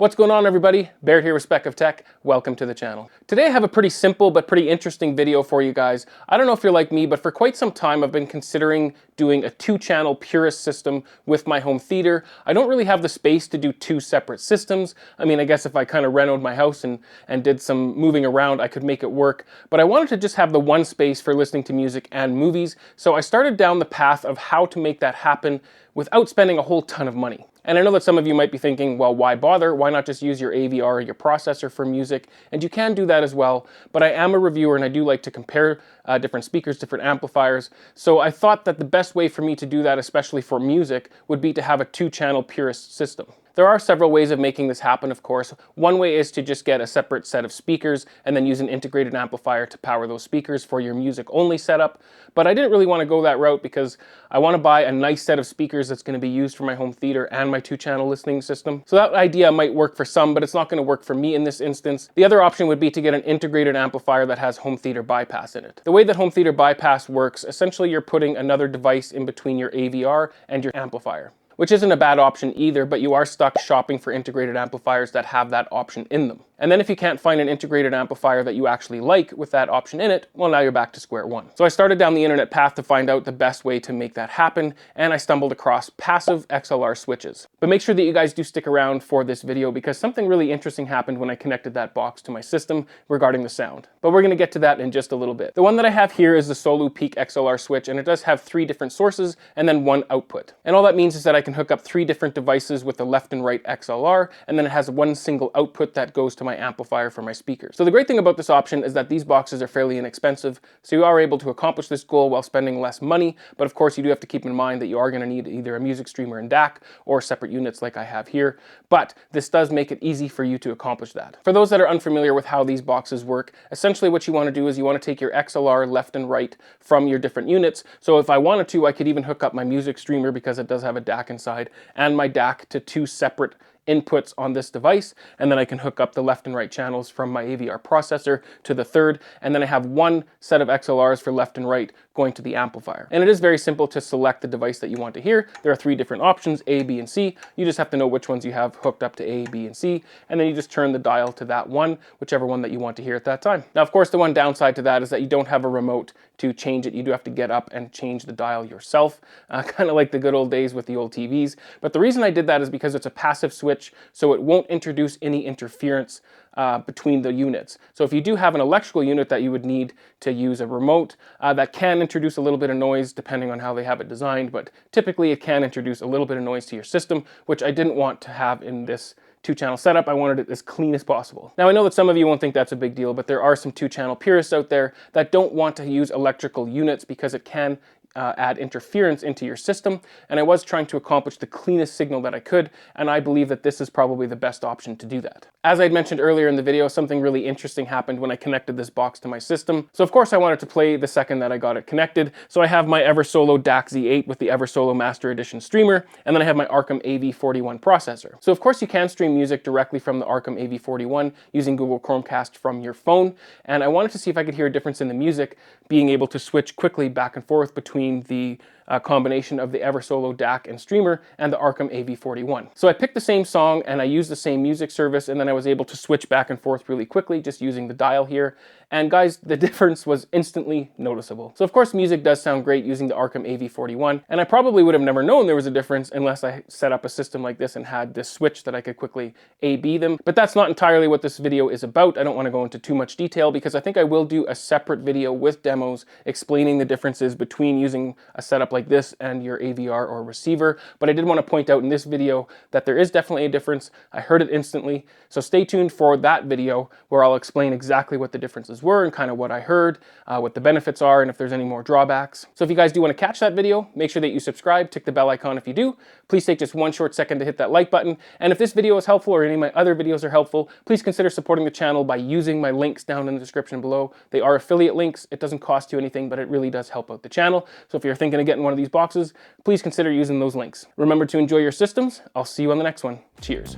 What's going on, everybody? Bear here with Spec of Tech. Welcome to the channel. Today I have a pretty simple but pretty interesting video for you guys. I don't know if you're like me, but for quite some time I've been considering doing a 2-channel purist system with my home theater. I don't really have the space to do 2 separate systems. I mean, I guess if I kind of renovated my house and did some moving around, I could make it work. But I wanted to just have the one space for listening to music and movies. So I started down the path of how to make that happen without spending a whole ton of money. And I know that some of you might be thinking, well, why bother? Why not just use your AVR or your processor for music? And you can do that as well, but I am a reviewer and I do like to compare different speakers, different amplifiers. So I thought that the best way for me to do that, especially for music, would be to have a 2-channel purist system. There are several ways of making this happen, of course. One way is to just get a separate set of speakers and then use an integrated amplifier to power those speakers for your music-only setup. But I didn't really want to go that route because I want to buy a nice set of speakers that's going to be used for my home theater and my 2-channel listening system. So that idea might work for some, but it's not going to work for me in this instance. The other option would be to get an integrated amplifier that has home theater bypass in it. The way that home theater bypass works, essentially you're putting another device in between your AVR and your amplifier, which isn't a bad option either, but you are stuck shopping for integrated amplifiers that have that option in them. And then if you can't find an integrated amplifier that you actually like with that option in it, well, now you're back to square one. So I started down the internet path to find out the best way to make that happen, and I stumbled across passive XLR switches. But make sure that you guys do stick around for this video because something really interesting happened when I connected that box to my system regarding the sound. But we're gonna get to that in just a little bit. The one that I have here is the Solo Peak XLR switch, and it does have 3 different sources and then 1 output. And all that means is that I can hook up 3 different devices with the left and right XLR, and then it has 1 single output that goes to my amplifier for my speakers. So the great thing about this option is that these boxes are fairly inexpensive, so you are able to accomplish this goal while spending less money, but of course you do have to keep in mind that you are going to need either a music streamer and DAC or separate units like I have here, but this does make it easy for you to accomplish that. For those that are unfamiliar with how these boxes work, essentially what you want to do is you want to take your XLR left and right from your different units. So if I wanted to, I could even hook up my music streamer because it does have a DAC inside, and my DAC to 2 separate inputs on this device, and then I can hook up the left and right channels from my AVR processor to the 3rd, and then I have 1 set of XLRs for left and right going to the amplifier. And it is very simple to select the device that you want to hear. There are 3 different options, A, B, and C. You just have to know which ones you have hooked up to A, B, and C, and then you just turn the dial to that one, whichever one that you want to hear at that time. Now, of course, the one downside to that is that you don't have a remote to change it. You do have to get up and change the dial yourself, kind of like the good old days with the old TVs. But the reason I did that is because it's a passive switch, so it won't introduce any interference between the units. So if you do have an electrical unit that you would need to use a remote, that can introduce a little bit of noise depending on how they have it designed, but typically it can introduce a little bit of noise to your system, which I didn't want to have in this 2-channel setup. I wanted it as clean as possible. Now I know that some of you won't think that's a big deal, but there are some 2-channel purists out there that don't want to use electrical units because it can add interference into your system, and I was trying to accomplish the cleanest signal that I could, and I believe that this is probably the best option to do that. As I mentioned earlier in the video, something really interesting happened when I connected this box to my system. So of course I wanted to play the second that I got it connected, so I have my Eversolo DAC Z8 with the Eversolo Master Edition streamer, and then I have my Arkham AV41 processor. So of course you can stream music directly from the Arkham AV41 using Google Chromecast from your phone, and I wanted to see if I could hear a difference in the music, being able to switch quickly back and forth between the combination of the Eversolo DAC and streamer and the Arkham AV41. So I picked the same song and I used the same music service, and then I was able to switch back and forth really quickly just using the dial here. And guys, the difference was instantly noticeable. So of course music does sound great using the Arkham AV41, and I probably would have never known there was a difference unless I set up a system like this and had this switch that I could quickly A/B them. But that's not entirely what this video is about. I don't want to go into too much detail because I think I will do a separate video with demos explaining the differences between using a setup like this and your AVR or receiver. But I did want to point out in this video that there is definitely a difference. I heard it instantly. So stay tuned for that video where I'll explain exactly what the differences were and kind of what I heard, what the benefits are, and if there's any more drawbacks. So if you guys do want to catch that video, make sure that you subscribe, tick the bell icon if you do. Please take just 1 short second to hit that like button. And if this video is helpful or any of my other videos are helpful, please consider supporting the channel by using my links down in the description below. They are affiliate links. It doesn't cost you anything, but it really does help out the channel. So if you're thinking of getting one of these boxes, please consider using those links. Remember to enjoy your systems. I'll see you on the next one. Cheers.